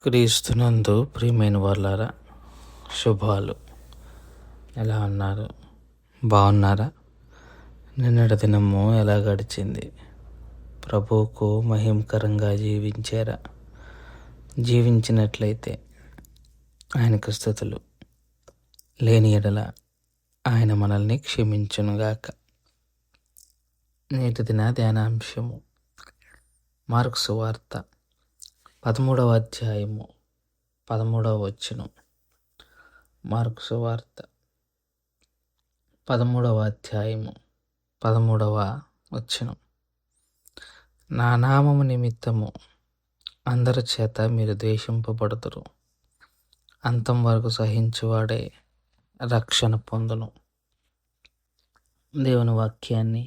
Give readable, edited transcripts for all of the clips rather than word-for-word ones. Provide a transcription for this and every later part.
క్రీస్తునందు ప్రియమైన వాళ్ళారా, శుభాలు. ఎలా ఉన్నారు? బాగున్నారా? నిన్నటి దినము ఎలా గడిచింది? ప్రభువుకు మహిమకరంగా జీవించారా? జీవించినట్లయితే ఆయనకు స్తుతులు. లేని ఎడల ఆయన మనల్ని క్షమించునుగాక. నేటి దిన ధ్యానాంశము మార్కు సువార్త 13వ అధ్యాయము 13వ వచనం. మార్కు సువార్త 13వ అధ్యాయము 13వ వచనం. నా నామము నిమిత్తము అందరి చేత మీరు ద్వేషింపబడుదురు, అంతం వరకు సహించువాడే రక్షణ పొందును. దేవుని వాక్యాన్ని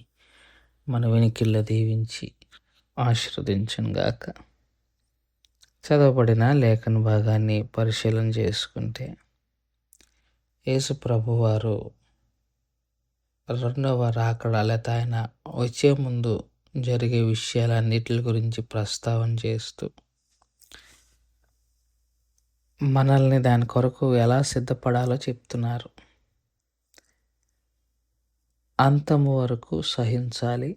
మన వెనికిల్ల దీవించి ఆశీర్వదించునుగాక. చదవబడిన లేఖన భాగాన్ని పరిశీలన చేసుకుంటే, యేసు ప్రభువారు రెండవ రాకడ లేక ఆయన వచ్చే ముందు జరిగే విషయాలన్నిటి గురించి ప్రస్తావన చేస్తూ మనల్ని దాని కొరకు ఎలా సిద్ధపడాలో చెప్తున్నారు. అంతము వరకు సహించాలి.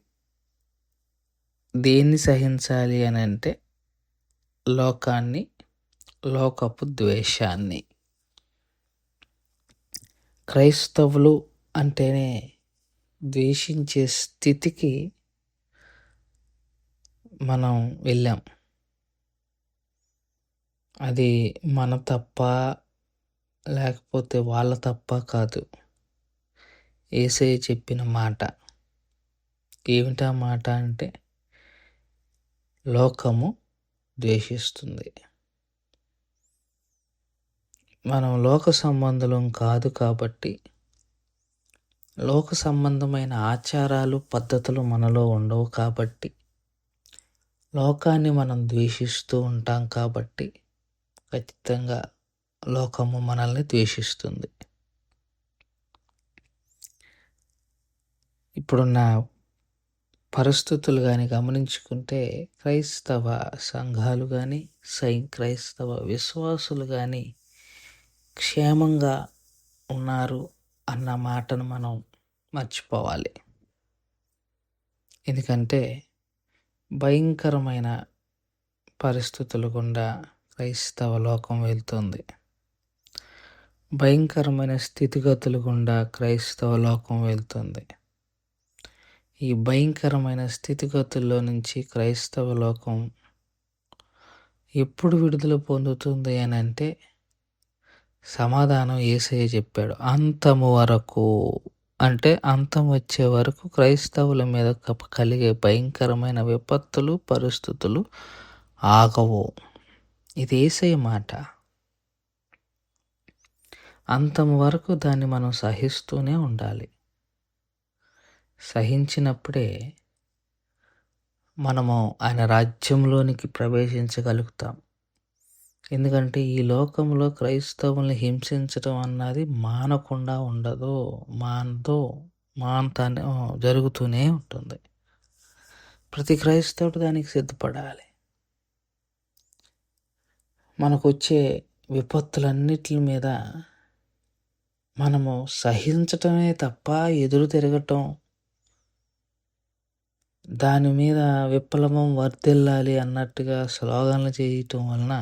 దేన్ని సహించాలి అని అంటే లోకాన్ని, లోకపు ద్వేషాన్ని. క్రైస్తవులు అంటేనే ద్వేషించే స్థితికి మనం వెళ్ళాం. అది మన తప్ప లేకపోతే వాళ్ళ తప్ప కాదు. యేసయ్య చెప్పిన మాట. ఏమిటా మాట అంటే, లోకము ద్వేషిస్తుంది. మనం లోక సంబంధులం కాదు కాబట్టి, లోక సంబంధమైన ఆచారాలు పద్ధతులు మనలో ఉండవు కాబట్టి, లోకాన్ని మనం ద్వేషిస్తూ ఉంటాం కాబట్టి ఖచ్చితంగా లోకము మనల్ని ద్వేషిస్తుంది. ఇప్పుడున్న పరిస్థితులు కానీ గమనించుకుంటే, క్రైస్తవ సంఘాలు కానీ క్రైస్తవ విశ్వాసులు కానీ క్షేమంగా ఉన్నారు అన్న మాటను మనం మర్చిపోవాలి. ఎందుకంటే భయంకరమైన పరిస్థితుల గుండా క్రైస్తవ లోకం వెళ్తుంది. భయంకరమైన స్థితిగతుల గుండా క్రైస్తవ లోకం వెళ్తుంది. ఈ భయంకరమైన స్థితిగతుల్లో నుంచి క్రైస్తవ లోకం ఎప్పుడు విడుదల పొందుతుంది అని అంటే, సమాధానం యేసయ్య చెప్పాడు. అంతము వరకు అంటే అంతం వచ్చే వరకు క్రైస్తవుల మీద కలిగే భయంకరమైన విపత్తులు, పరిస్థితులు ఆగవు. ఇది యేసయ్య మాట. అంతం వరకు దాన్ని మనం సహిస్తూనే ఉండాలి. సహించినప్పుడే మనము ఆయన రాజ్యంలోనికి ప్రవేశించగలుగుతాం. ఎందుకంటే ఈ లోకంలో క్రైస్తవుల్ని హింసించడం అన్నది మానకుండా ఉండదు, మానతానే జరుగుతూనే ఉంటుంది. ప్రతి క్రైస్తవుడు దానికి సిద్ధపడాలి. మనకు వచ్చే విపత్తులన్నిటి మీద మనము సహించటమే తప్ప ఎదురు తిరగటం, దాని మీద విప్లవం వర్ధిల్లాలి అన్నట్టుగా స్లోగన్లు చేయటం వలన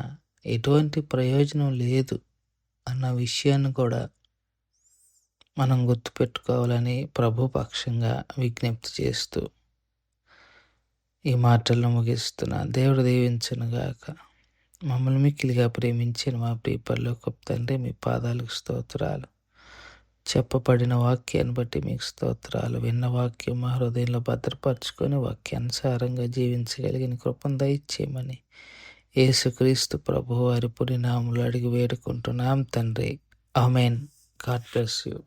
ఎటువంటి ప్రయోజనం లేదు అన్న విషయాన్ని కూడా మనం గుర్తుపెట్టుకోవాలని ప్రభు పక్షంగా విజ్ఞప్తి చేస్తూ ఈ మాటలను ముగిస్తున్నా. దేవుడు దీవించునుగాక. మమ్మల్ని మిక్కిలిగా ప్రేమించిన మా ప్రియ పరలోకపు తండ్రి, మీ పాదాలకు స్తోత్రాలు. చెప్పబడిన వాక్యాన్ని బట్టి మీకు స్తోత్రాలు. విన్న వాక్యం మా హృదయంలో భద్రపరచుకొని వాక్యానుసారంగా జీవించగలిగిన కృపను దయచేయమని యేసుక్రీస్తు ప్రభువారి పుణ్యనామములో అడిగి వేడుకుంటున్నాం తండ్రి. ఆమేన్. God bless you.